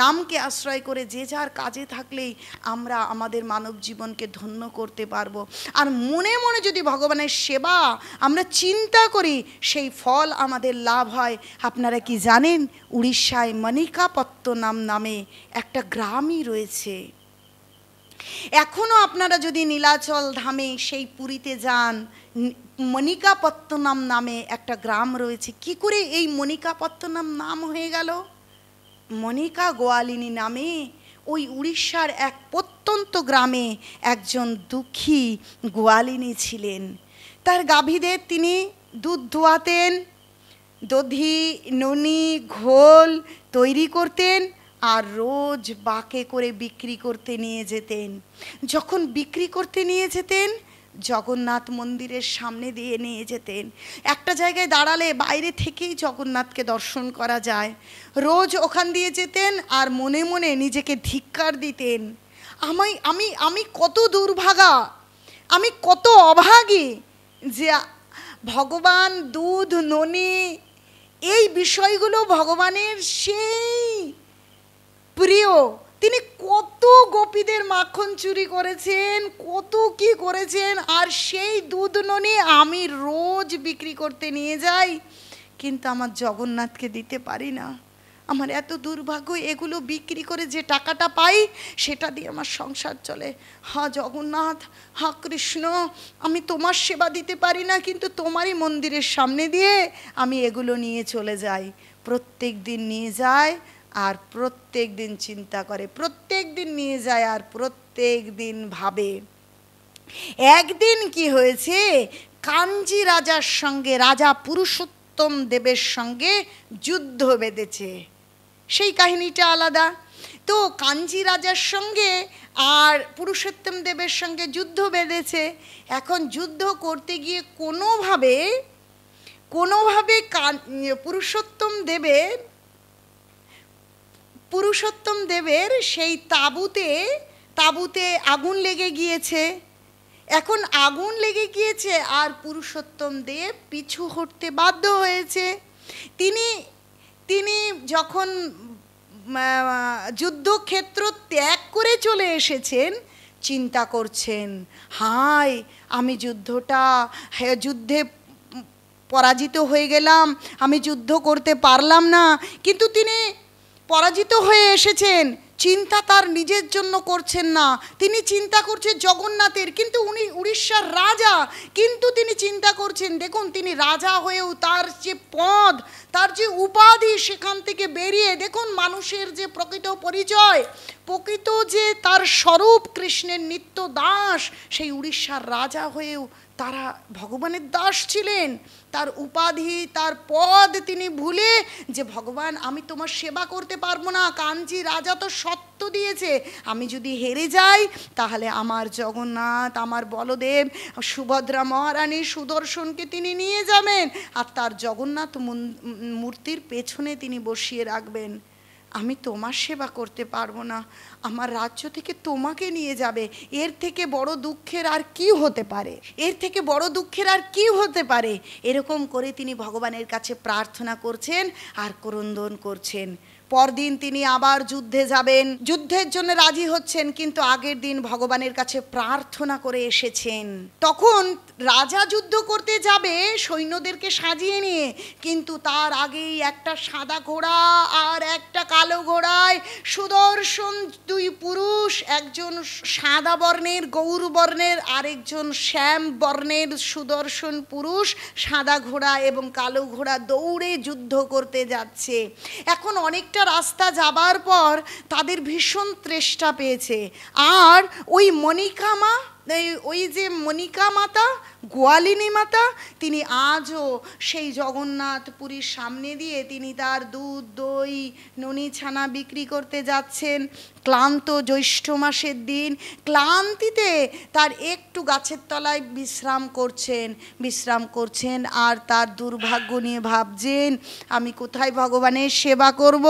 নামকে আশ্রয় করে যে যার কাজে থাকলেই আমরা আমাদের মানব জীবনকে ধন্য করতে পারবো। আর মনে মনে যদি ভগবানের সেবা আমরা চিন্তা করি, সেই ফল আমাদের লাভ হয়। আপনারা কি জানেন, উড়িষ্যায় মণিকাপত্তনম নামে একটা গ্রামই রয়েছে। এখনও আপনারা যদি নীলাচল ধামে সেই পুরীতে যান, মণিকাপত্তনম নামে একটা গ্রাম রয়েছে। কি করে এই মণিকাপত্তনম নাম হয়ে গেল? মণিকা গোয়ালিনী নামে ওই উড়িষ্যার এক প্রত্যন্ত গ্রামে একজন দুঃখী গোয়ালিনী ছিলেন। তার গাভীদের তিনি দুধ দোয়াতেন, দধি ননি ঘোল তৈরি করতেন আর রোজ বাঁকে করে বিক্রি করতে নিয়ে যেতেন। যখন বিক্রি করতে নিয়ে যেতেন, জগন্নাথ মন্দিরের সামনে দিয়ে নিয়ে যেতেন। একটা জায়গায় দাঁড়ালে বাইরে থেকেই জগন্নাথকে দর্শন করা যায়। রোজ ওখান দিয়ে যেতেন আর মনে মনে নিজেকে ধিক্কার দিতেন, আমি কত দুর্ভাগা, আমি কত অভাগী যে ভগবান দুধ ননি এই বিষয়গুলো ভগবানের সেই প্রিয়। তিনি কত গোপীদের মাখন চুরি করেছেন, কত কি করেছেন, আর সেই দুধ ননি আমি রোজ বিক্রি করতে নিয়ে যাই, কিন্তু আমার জগন্নাথকে দিতে পারি না। আমার এত দুর্ভাগ্য, এগুলো বিক্রি করে যে টাকাটা পাই সেটা দিয়ে আমার সংসার চলে। হা জগন্নাথ, হা কৃষ্ণ, আমি তোমার সেবা দিতে পারি না, কিন্তু তোমারই মন্দিরের সামনে দিয়ে আমি এগুলো নিয়ে চলে যাই। প্রত্যেক দিন নিয়ে যায় আর প্রত্যেক দিন চিন্তা করে, প্রত্যেক দিন নিয়ে যায় আর প্রত্যেক দিন ভাবে। একদিন কি হয়েছে, কাঞ্জি রাজার সঙ্গে, রাজা পুরুষোত্তম দেবের সঙ্গে যুদ্ধ বেঁধেছে। সেই কাহিনীটা আলাদা। তো কাঞ্জি রাজার সঙ্গে আর পুরুষোত্তম দেবের সঙ্গে যুদ্ধ বেঁধেছে। এখন যুদ্ধ করতে গিয়ে কোনোভাবে পুরুষোত্তম দেবের সেই তাঁবুতে আগুন লেগে গিয়েছে। এখন আগুন লেগে গিয়েছে আর পুরুষোত্তম দেব পিছু হটতে বাধ্য হয়েছে। তিনি যখন যুদ্ধক্ষেত্র ত্যাগ করে চলে এসেছেন, চিন্তা করছেন, হায় আমি যুদ্ধে পরাজিত হয়ে গেলাম, আমি যুদ্ধ করতে পারলাম না। কিন্তু তিনি পরাজিত হয়ে এসেছেন, চিন্তা তার নিজের জন্য করছেন না, তিনি চিন্তা করছেন জগন্নাথের। কিন্তু উনি উড়িষ্যার রাজা, কিন্তু তিনি চিন্তা করছেন, দেখুন তিনি রাজা হয়েও তার যে পদ, তার যে উপাধি, সেখান থেকে বেরিয়ে দেখুন মানুষের যে প্রকৃত পরিচয়, প্রকৃত যে তার স্বরূপ কৃষ্ণের নিত্য দাস, সেই উড়িষ্যার রাজা হয়েও তারা ভগবানের দাস ছিলেন। তার উপাধি, তার পদ তিনি ভুলে যে ভগবান আমি তোমার সেবা করতে পারবো না, কাঞ্জি রাজা তো সত্য দিয়েছে, আমি যদি হেরে যাই তাহলে আমার জগন্নাথ, আমার বলদেব, সুভদ্রা মহারানী, সুদর্শনকে তিনি নিয়ে যাবেন আর তার জগন্নাথ মূর্তির পেছনে তিনি বসিয়ে রাখবেন। আমি তোমার সেবা করতে পারবো না, আমার রাজ্য থেকে তোমাকে নিয়ে যাবে। এর থেকে বড় দুঃখের আর কি হতে পারে, এর থেকে বড় দুঃখের আর কি হতে পারে? এরকম করে তিনি ভগবানের কাছে প্রার্থনা করছেন আর ক্রন্দন করছেন। পরদিন তিনি আবার যুদ্ধে যাবেন, যুদ্ধের জন্য রাজি হচ্ছেন, কিন্তু আগের দিন ভগবানের কাছে প্রার্থনা করে এসেছেন। তখন রাজা যুদ্ধ করতে যাবে সৈন্যদেরকে সাজিয়ে নিয়ে, কিন্তু তার আগেই একটা সাদা ঘোড়া আর একটা কালো ঘোড়ায় সুদর্শন দুই পুরুষ, একজন সাদা বর্ণের গৌর বর্ণের, আরেকজন শ্যাম বর্ণের সুদর্শন পুরুষ, সাদা ঘোড়া এবং কালো ঘোড়া দৌড়ে যুদ্ধ করতে যাচ্ছে। এখন অনেকটা রাস্তা যাবার পর তাদের ভীষণ তৃষ্ণা পেয়েছে, আর ওই মণিকা মাতা, গোয়ালিনী মাতা, তিনি আজও সেই জগন্নাথ পুরীর সামনে দিয়ে তিনি তার দুধ দই ননি ছানা বিক্রি করতে যাচ্ছেন। ক্লান্ত জ্যৈষ্ঠ মাসের দিন, ক্লান্তিতে তার একটু গাছের তলায় বিশ্রাম করছেন আর তার দুর্ভাগ্য নিয়ে ভাবছেন, আমি কোথায় ভগবানের সেবা করব?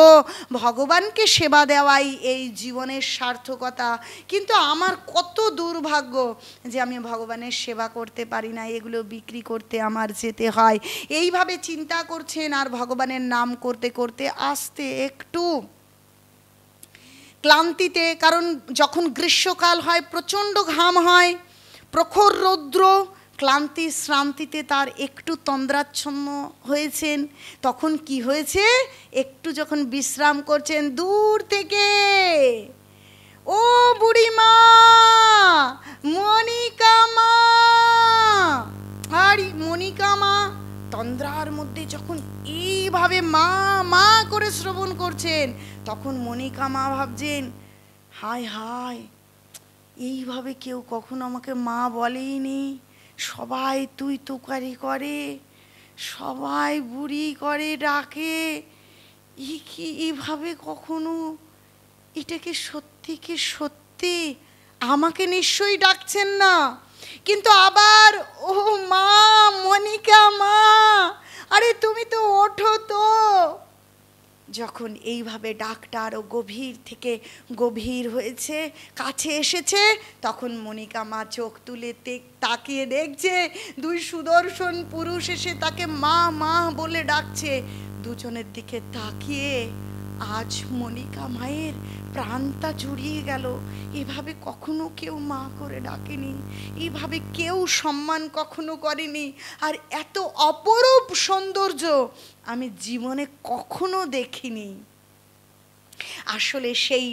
ভগবানকে সেবা দেওয়াই এই জীবনের সার্থকতা, কিন্তু আমার কত দুর্ভাগ্য যে আমি ভগবানের সেবা করতে পারি না, এগুলো বিক্রি করতে আমার যেতে হয়। এইভাবে চিন্তা করছেন আর ভগবানের নাম করতে করতে আস্তে একটু ক্লান্তিতে, কারণ যখন গ্রীষ্মকাল হয় প্রচণ্ড ঘাম হয়, প্রখর রৌদ্র, ক্লান্তি শ্রান্তিতে তার একটু তন্দ্রাচ্ছন্ন হয়েছেন। তখন কি হয়েছে, একটু যখন বিশ্রাম করছেন, দূর থেকে ও বুড়িমা, মনিকা মা, আর মনিকা মা তন্দ্রার মধ্যে যখন এইভাবে মা মা করে শ্রবণ করছেন, তখন মনিকা মা ভাবছেন, হায় হায়, এইভাবে কেউ কখনো আমাকে মা বলেইনি। সবাই তুই তুকারি করে, সবাই বুড়ি করে ডাকে, কি এইভাবে কখনো, এটা কি সত্যি কি সত্যি? আমাকে নিশ্চয়ই ডাকছেন না। কিন্তু আবার ও মা, মনিকা মা, আরে তুমি তো ওঠো তো। যখন এইভাবে ডাকটা আরও গভীর থেকে গভীর হয়েছে, কাছে এসেছে, তখন মনিকা মা চোখ তুলে তাকিয়ে দেখছে দুই সুদর্শন পুরুষ এসে তাকে মা মা বলে ডাকছে। দুজনের দিকে তাকিয়ে আজ মনিকা মায়ের প্রাণটা জুড়িয়ে গেল। এভাবে কখনো কেউ মা করে ডাকেনি, এইভাবে কেউ সম্মান কখনো করেনি, আর এত অপরূপ সৌন্দর্য আমি জীবনে কখনো দেখিনি। আসলে সেই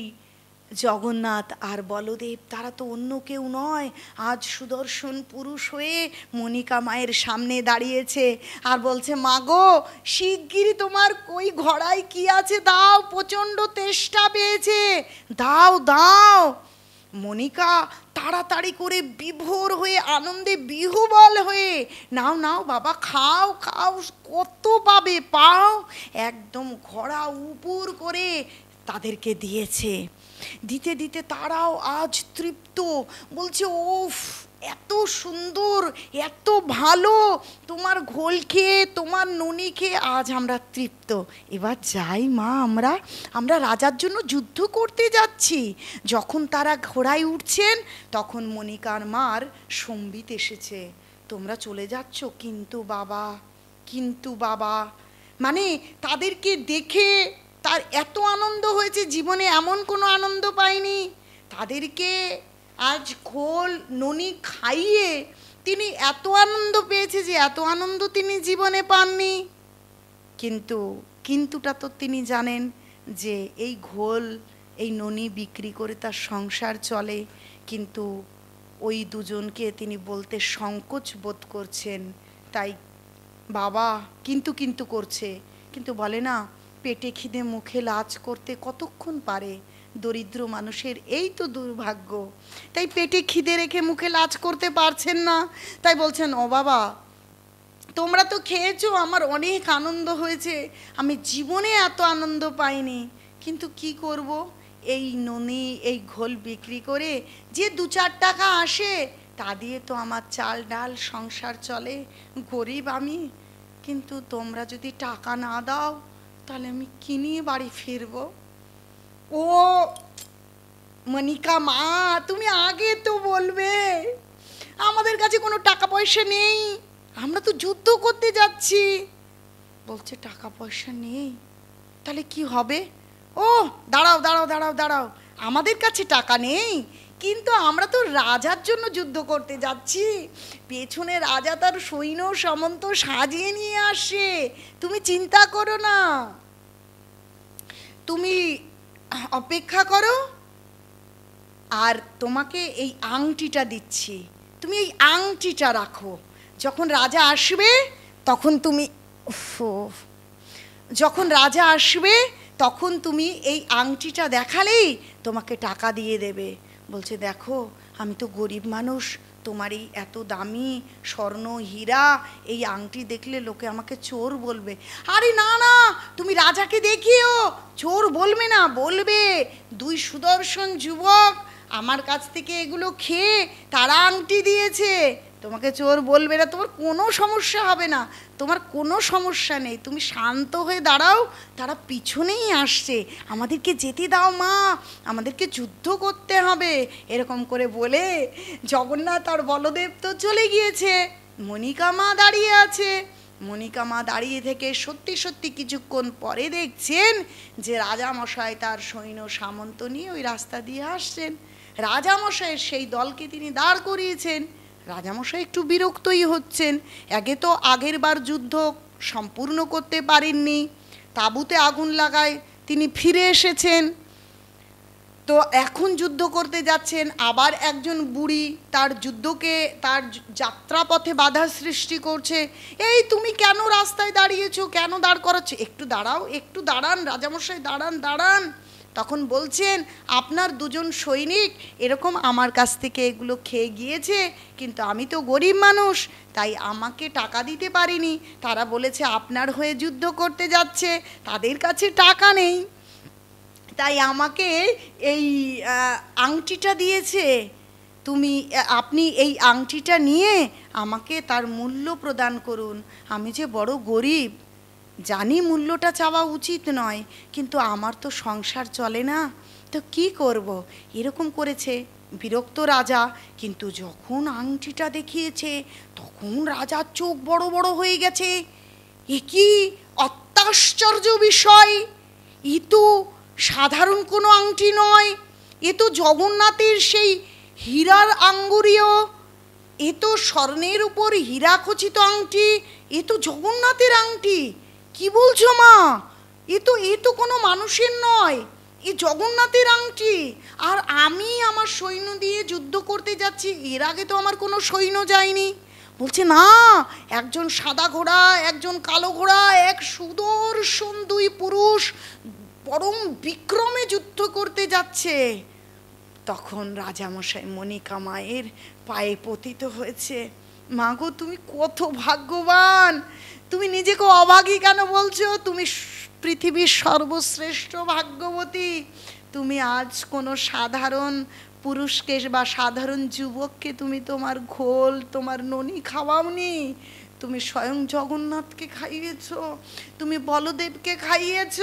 জগন্নাথ আর বলদেব তারা তো অন্য কেউ নয়, আজ সুদর্শন পুরুষ হয়ে মনিকা মায়ের সামনে দাঁড়িয়েছে আর বলছে, মা গো, শিগগিরই তোমার কই ঘড়ায় কি আছে দাও, প্রচণ্ড তেষ্টা পেয়েছে, দাও দাও। মনিকা তাড়াতাড়ি করে বিভোর হয়ে আনন্দে বিহ্বল হয়ে, নাও নাও বাবা, খাও খাও, কত পাবে পাও, একদম ঘোড়া উপর করে তাদেরকে দিয়েছে। দিতে দিতে তারাও আজ তৃপ্ত, বলছে ওফ, এত সুন্দর, এত ভালো, তোমার ঘোল খেয়ে, তোমার ননি খেয়ে আজ আমরা তৃপ্ত। এবার যাই মা, আমরা রাজার জন্য যুদ্ধ করতে যাচ্ছি। যখন তারা ঘোড়ায় উঠছেন, তখন মনিকার মার সম্বিত এসেছে, তোমরা চলে যাচ্ছ, কিন্তু বাবা, মানে তাদেরকে দেখে তার এত আনন্দ হয়েছে, জীবনে এমন কোনো আনন্দ পায়নি। তাদেরকে আজ ঘোল ননি খাইয়ে তিনি এত আনন্দ পেয়েছে যে এত আনন্দ তিনি জীবনে পাননি। কিন্তুটা তো তিনি জানেন যে এই ঘোল, এই ননি বিক্রি করে তার সংসার চলে। কিন্তু ওই দুজনকে তিনি বলতে সংকোচ বোধ করছেন, তাই বাবা কিন্তু করছে। কিন্তু বলে না, পেটে খিদে মুখে লাজ করতে কতক্ষণ পারে দরিদ্র মানুষের, এই তো দুর্ভাগ্য। তাই পেটে খিদে রেখে মুখে লাজ করতে পারছেন না, তাই বলছেন, ও বাবা, তোমরা তো খেয়েছো, আমার অনেক আনন্দ হয়েছে, আমি জীবনে এত আনন্দ পাইনি। কিন্তু কি করব, এই ননি, এই ঘোল বিক্রি করে যে 2-4 টাকা আসে, তা দিয়ে তো আমার চাল ডাল সংসার চলে, গরিব আমি। কিন্তু তোমরা যদি টাকা না দাও, তাহলে আমি কি নিয়ে বাড়ি ফিরব? ও মনিকা মা, তুমি আগে তো বলবে, আমাদের কাছে কোনো টাকা পয়সা নেই, আমরা তো যুদ্ধ করতে যাচ্ছি। বলছে টাকা পয়সা নেই, তাহলে কি হবে? ও দাঁড়াও দাঁড়াও দাঁড়াও দাঁড়াও, আমাদের কাছে টাকা নেই, কিন্তু আমরা তো রাজার জন্য যুদ্ধ করতে যাচ্ছি, পেছনে রাজা তার সৈন্য সামন্ত সাজিয়ে নিয়ে আসে, তুমি চিন্তা করো না, তুমি অপেক্ষা করো, আর তোমাকে এই আংটিটা দিচ্ছি, তুমি এই আংটিটা রাখো, যখন রাজা আসবে তখন তুমি এই আংটিটা দেখালেই তোমাকে টাকা দিয়ে দেবে। বলছে, দেখো আমি তো গরিব মানুষ, তোমার এই এত দামি স্বর্ণ হীরা এই আংটি দেখলে লোকে আমাকে চোর বলবে। আরে না না, তুমি রাজাকে দেখিও, চোর বলবে না, বলবে 2 সুদর্শন যুবক আমার কাছ থেকে এগুলো খেয়ে তারা আংটি দিয়েছে, তোমাকে চোর বলবে না, তোমার কোনো সমস্যা হবে না, তোমার কোনো সমস্যা নেই, তুমি শান্ত হয়ে দাঁড়াও, তারা পিছনেই আসছে, আমাদেরকে যেতে দাও মা, আমাদেরকে যুদ্ধ করতে হবে। এরকম করে বলে জগন্নাথ আর বলদেব তো চলে গিয়েছে, মনিকা মা দাঁড়িয়ে আছে। মণিকা মা দাঁড়িয়ে থেকে সত্যি সত্যি কিছুক্ষণ পরে দেখছেন যে রাজামশাই তার সৈন্য সামন্ত নিয়ে ওই রাস্তা দিয়ে আসছেন। রাজামশাইয়ের সেই দলকে তিনি দাঁড় করিয়েছেন। রাজামশাই একটু বিরক্তই হচ্ছেন। একে তো আগের বার যুদ্ধ সম্পূর্ণ করতে পারেননি, তাঁবুতে আগুন লাগায় তিনি ফিরে এসেছেন, তো এখন যুদ্ধ করতে যাচ্ছেন। আবার একজন বুড়ি তার যুদ্ধকে, তার যাত্রাপথে বাধা সৃষ্টি করছে। এই তুমি কেন রাস্তায় দাঁড়িয়েছো, কেন দাঁড় করাচ্ছ, একটু দাঁড়াও, একটু দাঁড়ান রাজামশাই, দাঁড়ান দাঁড়ান। তখন বলছেন আপনার দুজন সৈনিক এরকম আমার কাছ থেকে এগুলো খেয়ে গিয়েছে, কিন্তু আমি তো গরিব মানুষ, তাই আমাকে টাকা দিতে পারিনি। তারা বলেছে আপনার হয়ে যুদ্ধ করতে যাচ্ছে, তাদের কাছে টাকা নেই, তাই আমাকে এই আংটিটা দিয়েছে। আপনি এই আংটিটা নিয়ে আমাকে তার মূল্য প্রদান করুন। আমি যে বড় গরিব, জানি মূল্যটা চাওয়া উচিত নয়, কিন্তু আমার তো সংসার চলে না, তো কি করব। এরকম করেছে। বিরক্ত রাজা, কিন্তু যখন আংটিটা দেখিয়েছে তখন রাজার চোখ বড় বড় হয়ে গেছে। এ কি অত্যাশ্চর্য বিষয়, এ তো সাধারণ কোনো আংটি নয়, এ তো জগন্নাথের সেই হীরার আঙ্গুরীয়, এ তো স্বর্ণের উপর হীরা খচিত আংটি, এ তো জগন্নাথের আংটি। কি বলছো মা, এ তো কোনো মানুষের নয়, এ জগন্নাথের আংটি। আর আমি আমার সৈন্য দিয়ে যুদ্ধ করতে যাচ্ছি, এর আগে তো আমার কোনো সৈন্য যায়নি। বলছে না, একজন সাদা ঘোড়া, একজন কালো ঘোড়া, এক সুদর্শন দুই পুরুষ পরম বিক্রমে যুদ্ধ করতে যাচ্ছে। তখন রাজামশাই মণিকা মায়ের পায়ে পতিত হয়েছে। মা গো, তুমি কত ভাগ্যবান, তুমি নিজেকে অভাগী কেন বলছো, তুমি পৃথিবীর সর্বশ্রেষ্ঠ ভাগ্যবতী। তুমি আজ কোনো সাধারণ পুরুষকে বা সাধারণ যুবককে তুমি তোমার ঘোল, তোমার ননি খাওয়াওনি, তুমি স্বয়ং জগন্নাথকে খাইয়েছ, তুমি বলদেবকে খাইয়েছ।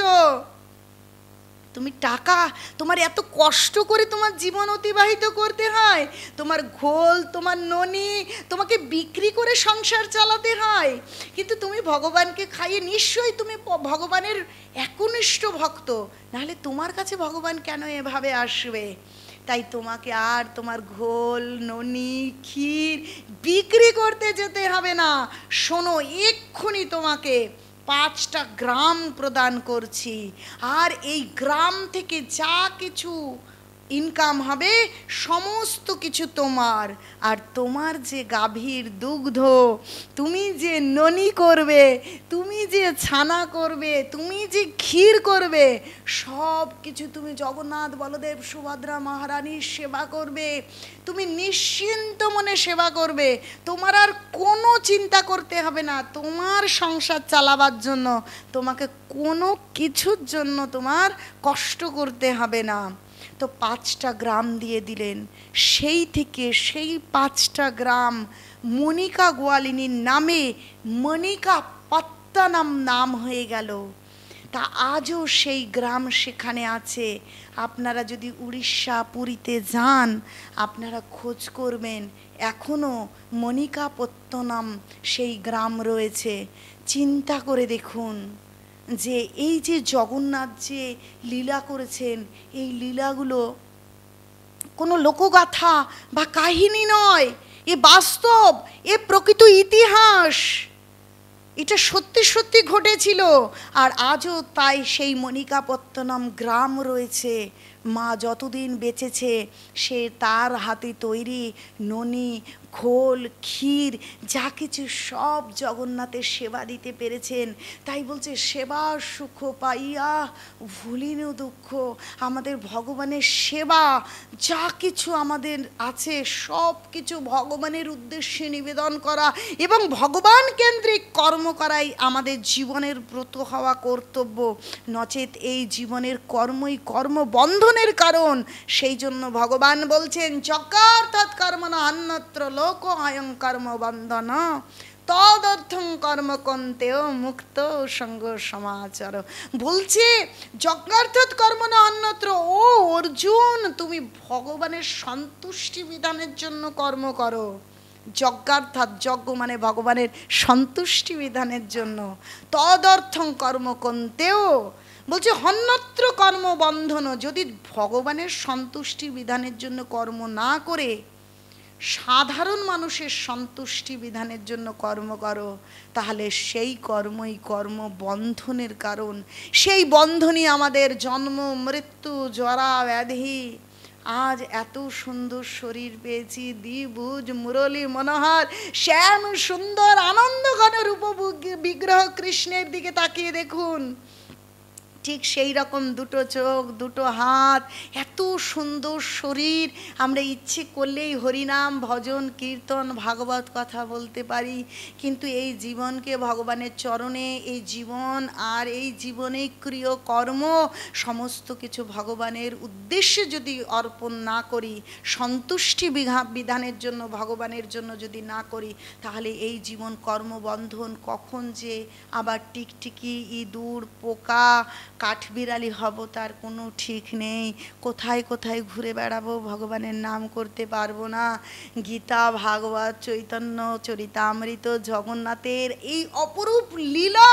তুমি টাকা, তোমার এত কষ্ট করে তোমার জীবন অতিবাহিত করতে হয়, তোমার ঘোল, তোমার ননি, তোমাকে বিক্রি করে সংসার চালাতে হয়, কিন্তু তুমি ভগবানকে খাইয়ে নিশ্চয়ই তুমি ভগবানের একনিষ্ঠ ভক্ত, নাহলে তোমার কাছে ভগবান কেন এভাবে আসবে। তাই তোমাকে আর তোমার ঘোল, ননি, ক্ষীর বিক্রি করতে যেতে হবে না। শোনো, এক্ষুনি তোমাকে 5টা গ্রাম প্রদান করছি, আর এই গ্রাম থেকে যা কিছু ইনকাম হবে সমস্ত কিছু তোমার। আর তোমার যে গাভীর দুগ্ধ, তুমি যে ননি করবে, তুমি যে ছানা করবে, তুমি যে ক্ষীর করবে, সব কিছু তুমি জগন্নাথ, বলদেব, সুভদ্রা মহারানীর সেবা করবে। তুমি নিশ্চিন্ত মনে সেবা করবে, তোমার আর কোনো চিন্তা করতে হবে না। তোমার সংসার চালাবার জন্য তোমাকে কোনো কিছুর জন্য তোমার কষ্ট করতে হবে না। তো 5টা গ্রাম দিয়ে দিলেন। সেই থেকে সেই 5টা গ্রাম মণিকা গোয়ালিনীর নামে মণিকা পত্তনম নাম হয়ে গেল। তা আজও সেই গ্রাম সেখানে আছে। আপনারা যদি উড়িষ্যা পুরীতে যান, আপনারা খোঁজ করবেন, এখনও মণিকা পত্তনম সেই গ্রাম রয়েছে। চিন্তা করে দেখুন যে এই যে জগন্নাথ যে লীলা করেছেন, এই লীলাগুলো কোনো লোকগাথা বা কাহিনী নয়, এ বাস্তব, এ প্রকৃত ইতিহাস, এটা সত্যি সত্যি ঘটেছিল। আর আজও তাই সেই মণিকা পত্তনম গ্রাম রয়েছে। মা যতদিন বেঁচেছে সে তার হাতে তৈরি ননি, ঘোল, ক্ষীর যা কিছু সব জগন্নাথের সেবা দিতে পেরেছেন। তাই বলছে সেবার সুখ পাইয়া ভুলিন দুঃখ। আমাদের ভগবানের সেবা যা কিছু আমাদের আছে সব কিছু ভগবানের উদ্দেশ্যে নিবেদন করা এবং ভগবান কেন্দ্রিক কর্ম করাই আমাদের জীবনের ব্রত হওয়া কর্তব্য। নচেত এই জীবনের কর্মই কর্মবন্ধনের কারণ। সেই জন্য ভগবান বলছেন যজ্ঞার্থাৎ কর্মণা অন্যত্র লোক অয়ং কর্ম বন্ধন তদর্থং কর্ম কন্তেও মুক্ত সঙ্গ সমাচার। বলছে যজ্ঞার্থাৎ কর্মণা অন্যত্র, ও অর্জুন, তুমি ভগবানের সন্তুষ্টি বিধানের জন্য কর্ম করো। যজ্ঞার্থাৎ যজ্ঞ মানে ভগবানের সন্তুষ্টি বিধানের জন্য, তদর্থং কর্ম কন্তেও বলছে হন্যত্র কর্ম বন্ধন। যদি ভগবানের সন্তুষ্টি বিধানের জন্য কর্ম না করে সাধারণ মানুষের সন্তুষ্টি বিধানের জন্য কর্ম করো, তাহলে সেই কর্মই কর্ম বন্ধনের কারণ। সেই বন্ধনই আমাদের জন্ম, মৃত্যু, জরা, ব্যাধি। আজ এত সুন্দর শরীর পেয়েছি, দ্বিভুজ মুরলী মনোহর শ্যাম সুন্দর আনন্দ ঘন রূপ বিগ্রহ কৃষ্ণের দিকে তাকিয়ে দেখুন, ঠিক সেই রকম দুটো চোখ, দুটো হাত, এত সুন্দর শরীর। আমরা ইচ্ছে করলেই হরিনাম, ভজন, কীর্তন, ভাগবত কথা বলতে পারি, কিন্তু এই জীবনকে ভগবানের চরণে, এই জীবন আর এই জীবনে ক্রিয় কর্ম সমস্ত কিছু ভগবানের উদ্দেশ্যে যদি অর্পণ না করি, সন্তুষ্টি বিধানের জন্য ভগবানের জন্য যদি না করি, তাহলে এই জীবন কর্মবন্ধন কখন যে আবার টিকটিকি, ইঁদুর, পোকা, কাঠবিড়ালি হব তার কোনো ঠিক নেই। কোথায় কোথায় ঘুরে বেড়াবো, ভগবানের নাম করতে পারবো না। গীতা, ভাগবত, চৈতন্য চরিতামৃত, জগন্নাথের এই অপরূপ লীলা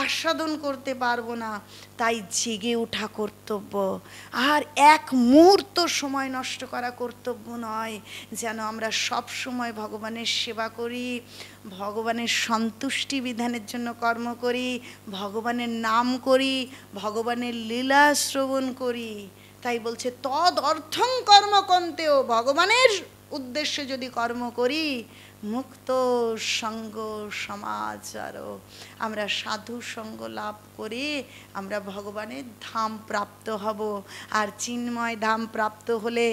আস্বাদন করতে পারবো না। তাই জেগে ওঠা কর্তব্য, আর এক মুহূর্ত সময় নষ্ট করা কর্তব্য নয়। যেন আমরা সব সময় ভগবানের সেবা করি, ভগবানের সন্তুষ্টি বিধানের জন্য কর্ম করি, ভগবানের নাম করি, ভগবানের লীলা শ্রবণ করি। তাই বলছে তদ অর্থং কর্ম কন্তেও, ভগবানের উদ্দেশ্যে যদি কর্ম করি, মুক্ত সঙ্গ সমাচার, আমরা সাধু সঙ্গ লাভ করে আমরা ভগবানের ধাম প্রাপ্ত হব। আর চিন্ময় ধাম প্রাপ্ত হলে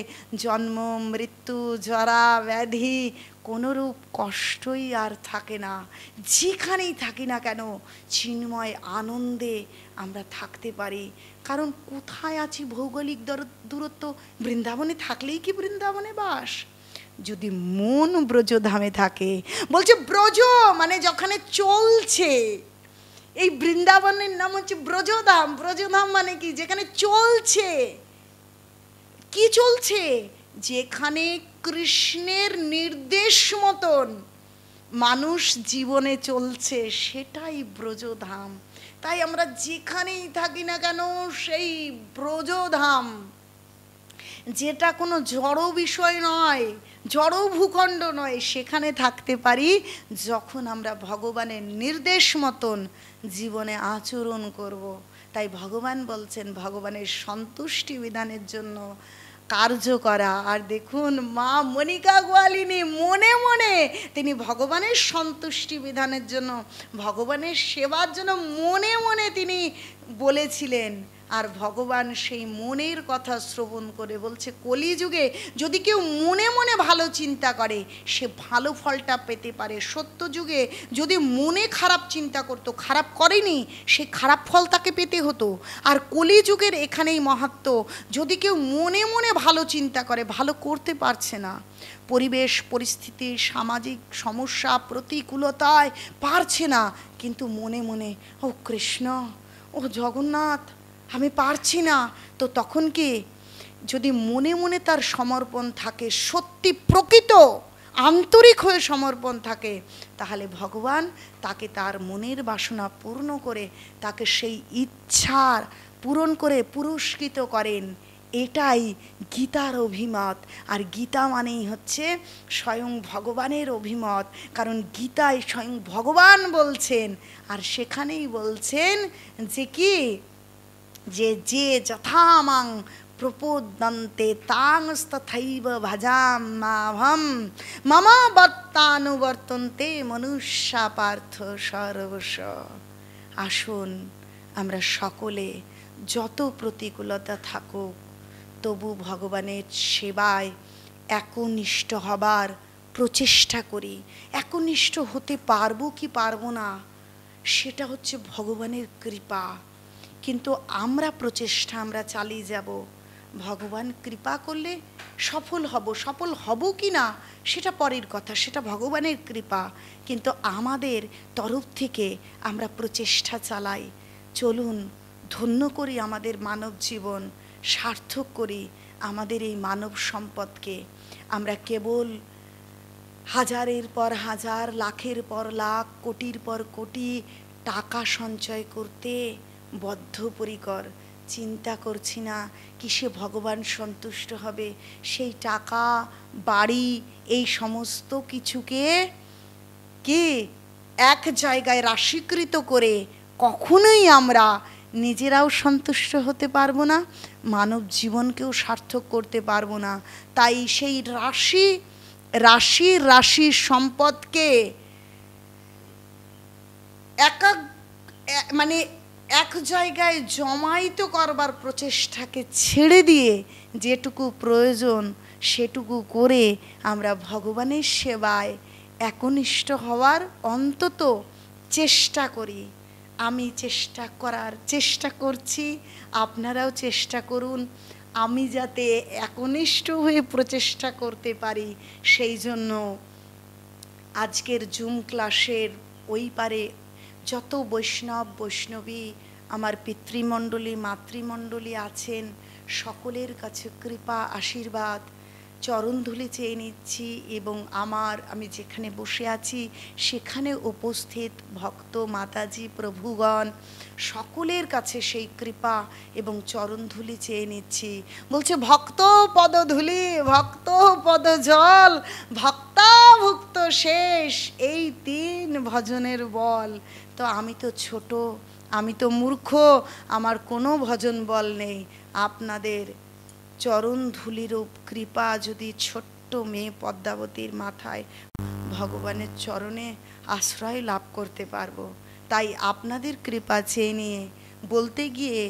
জন্ম, মৃত্যু, জরা, ব্যাধি কোনোরূপ কষ্টই আর থাকে না। যেখানেই থাকি না কেন চিন্ময় আনন্দে আমরা থাকতে পারি। কারণ কোথায় আছি ভৌগোলিক দূরত্ব, বৃন্দাবনে থাকলেই কি বৃন্দাবনে বাস? যদি মন ব্রজধামে থাকে, বলছে ব্রজ মানে যেখানে চলছে, এই বৃন্দাবনের নাম হচ্ছে ব্রজধাম। ব্রজধাম মানে কি? যেখানে চলছে। কি চলছে? যেখানে কৃষ্ণের নির্দেশ মতন মানুষ জীবনে চলছে, সেটাই ব্রজধাম। তাই আমরা যেখানেই থাকি না কেন সেই ব্রজধাম, যেটা কোনো জড় বিষয় নয়, জড় ভূখণ্ড নয়, সেখানে থাকতে পারি যখন আমরা ভগবানের নির্দেশ মতন জীবনে আচরণ করব। তাই ভগবান বলছেন ভগবানের সন্তুষ্টি বিধানের জন্য কার্য করা। আর দেখুন মা মনিকা গোয়ালিনী মনে মনে তিনি ভগবানের সন্তুষ্টি বিধানের জন্য, ভগবানের সেবার জন্য মনে মনে তিনি বলেছিলেন। আর ভগবান সেই মনের কথা শ্রবণ করে বলছে, কলিযুগে যদি কেউ মনে মনে ভালো চিন্তা করে সে ভালো ফলটা পেতে পারে। সত্য যুগে যদি মনে খারাপ চিন্তা করতো, খারাপ করেনি, সে খারাপ ফল তাকে পেতে হতো। আর কলিযুগের এখানেই মাহাত্ম্য, যদি কেউ মনে মনে ভালো চিন্তা করে, ভালো করতে পারছে না, পরিবেশ পরিস্থিতি, সামাজিক সমস্যা, প্রতিকূলতায় পারছে না, কিন্তু মনে মনে ও কৃষ্ণ, ও জগন্নাথ, আমি পারছি না, তো তখন কি যদি মনে মনে তার সমর্পণ থাকে, সত্যি প্রকৃত আন্তরিক হয়ে সমর্পণ থাকে, তাহলে ভগবান তাকে তার মনের বাসনা পূর্ণ করে তাকে সেই ইচ্ছার পূরণ করে পুরস্কৃত করেন। এটাই গীতার অভিমত। আর গীতা মানেই হচ্ছে স্বয়ং ভগবানের অভিমত, কারণ গীতায় স্বয়ং ভগবান বলছেন। আর সেখানেই বলছেন যে কি, যে যে যথামাং প্রপোদন্তে তাংস্তথৈব ভজাম্যহং মম বর্তানুবর্তন্তে মনুষ্যা পার্থ সর্বস্ব। আসুন আমরা সকলে যত প্রতিকূলতা থাকুক তবু ভগবানের সেবায় একনিষ্ঠ হবার প্রচেষ্টা করি। একনিষ্ঠ হতে পারবো কি পারবো না সেটা হচ্ছে ভগবানের কৃপা, কিন্তু আমরা প্রচেষ্টা আমরা চালিয়ে যাব। ভগবান কৃপা করলে সফল হব, সফল হব কি না সেটা পরের কথা, সেটা ভগবানের কৃপা, কিন্তু আমাদের তরফ থেকে আমরা প্রচেষ্টা চালাই। চলুন ধন্য করি আমাদের মানব জীবন, সার্থক করি আমাদের এই মানব সম্পদকে। আমরা কেবল হাজারের পর হাজার, লাখের পর লাখ, কোটির পর কোটি টাকা সঞ্চয় করতে বদ্ধপরিকর। চিন্তা করছি না কিসে ভগবান সন্তুষ্ট হবে। সেই টাকা, বাড়ি, এই সমস্ত কিছুকে কি এক জায়গায় রাশিকৃত করে কখনোই আমরা নিজেরাও সন্তুষ্ট হতে পারবো না, মানব জীবনকেও সার্থক করতে পারবো না। তাই সেই রাশি সম্পদকে মানে এক জায়গায় জমায়িত করবার প্রচেষ্টাকে ছেড়ে দিয়ে যেটুকু প্রয়োজন সেটুকু করে আমরা ভগবানের সেবায় একনিষ্ঠ হওয়ার অন্তত চেষ্টা করি। আমি চেষ্টা করছি, আপনারাও চেষ্টা করুন। আমি যাতে একনিষ্ঠ হয়ে প্রচেষ্টা করতে পারি, সেই জন্য আজকের জুম ক্লাসের ওই পারে যত বৈষ্ণবী আমার পিতৃমণ্ডলী মাতৃমণ্ডলী আছেন, সকলের কাছে কৃপা আশীর্বাদ চরণধুলি চেয়ে নিচ্ছি। এবং আমি যেখানে বসে আছি সেখানে উপস্থিত ভক্ত মাতাজি প্রভুগণ সকলের কাছে সেই কৃপা এবং চরণধুলি চেয়ে নিচ্ছি। বলছে ভক্ত পদধূলি, ভক্ত পদ জল, ভক্তাভুক্ত শেষ, এই 3 ভজনের বল। তো আমি তো ছোট, আমি তো মূর্খ, আমার কোনো ভজন বল নেই। আপনাদের চরণ ধুলিরূপ কৃপা যদি ছোট্ট মেয়ে পদ্মাবতীর মাথায় ভগবানের চরণে আশ্রয় লাভ করতে পারবো, তাই আপনাদের কৃপা চেয়ে নিয়ে বলতে গিয়ে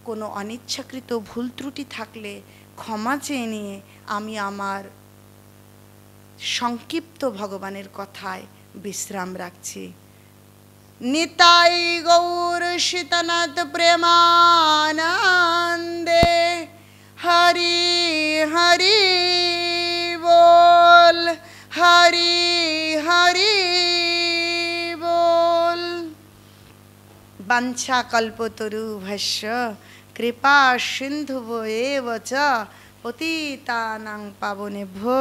কোনো অনিচ্ছাকৃত ভুল ত্রুটি থাকলে ক্ষমা চেয়ে নিয়ে আমি আমার সংক্ষিপ্ত ভগবানের কথায় বিশ্রাম রাখছি। নিতাই গৌর শীতনাথ প্রেমানন্দে হরি হরি বল, হরি হরি বল। বাঞ্ছা কল্পতরু ভস্য কৃপা সিন্ধুভো এব চ পতিতানাং পাবনেভ্যো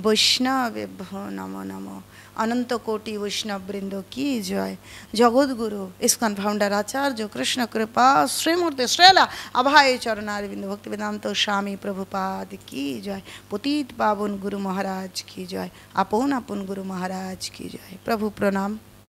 বৈষ্ণবেভ্যো নমো নমো। অনন্ত কোটি বৈষ্ণববৃন্দ কি জয়। জগৎগুরু ইস্কন ফাউন্ডার আচার্য কৃষ্ণ কৃপা শ্রীমূর্তি শ্রেলা আভায় চরণারবিন্দ ভক্তি বেদান্ত স্বামী প্রভুপাদ কি জয়। পতিত পাবন গুরু মহারাজ কি জয়। আপন আপন গুরু মহারাজ কি জয়। প্রভু প্রণাম।